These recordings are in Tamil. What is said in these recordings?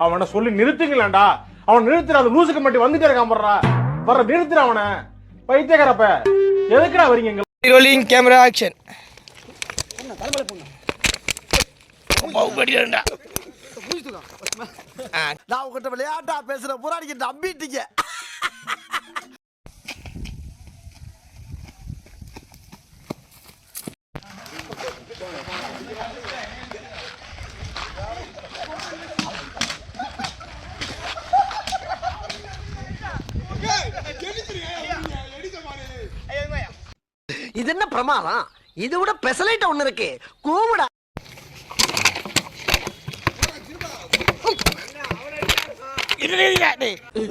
அவனை சொல்லி நிறுத்துங்களேன்டா. அவன் நிறுத்துற அந்த லூசுக்கு மட்டும் வந்துட்டே இருக்கான் போடுறா. வர நிறுத்துற அவனை. பைத்தியக்காரப்ப எதுக்குடா வரீங்க? Rolling camera action. நான் உங்ககிட்ட விளையாட்டா பேசுற புறாடிக்கு நம்பிட்டீங்க. இது என்ன பிரமாதம்? இது விட பெசலைட் ஒண்ணு இருக்கு. கூவுடா.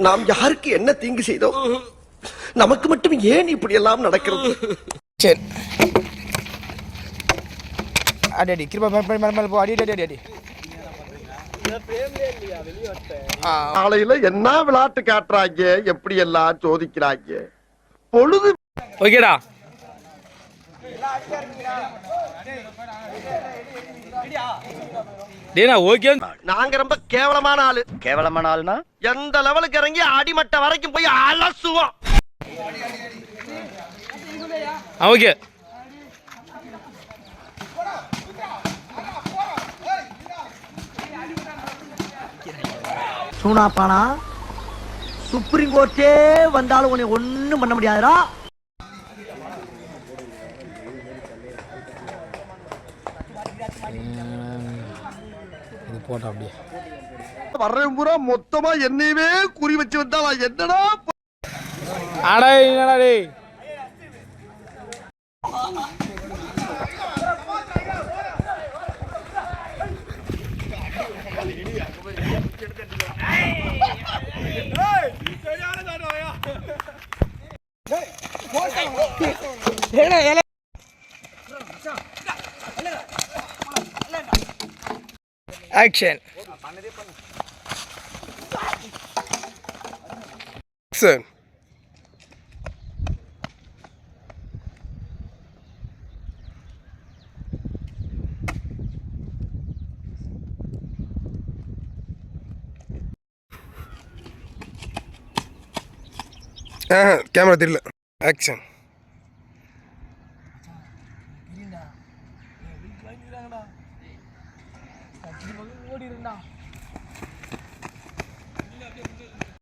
நாம் யாருக்கு என்ன தீங்கு செய்தோம்? நமக்கு மட்டும் ஏன் இப்படி எல்லாம் நடக்கிறது? சரி அடி கிருபா மேல போ. அடி அடி அடி. காலையில என்ன விளையாட்டு காட்டுறாங்க, எப்படி எல்லாம் சோதிக்கிறாங்க. பொழுது ஓகேடா. நாங்க ரொம்ப கேவலமான ஆளு. கேவலமான ஆளுனா எந்த லெவலுக்கு இறங்கி அடிமட்ட வரைக்கும் போய் அலசுவோம். ஓகே சூனாப்பானா சுப்ரீம் கோர்ட்டே வந்தாலும் உன்னை ஒண்ணும் பண்ண முடியாதுடா. இது போட்டா அப்படியே வர்றேன் பூரா மொத்தமா என்னையவே குறி வச்சு வந்தா என்னடா அடே என்னடா டேய். ஆக்ஷன். Action. கேமரா தெரியல. ஆக்ஷன்.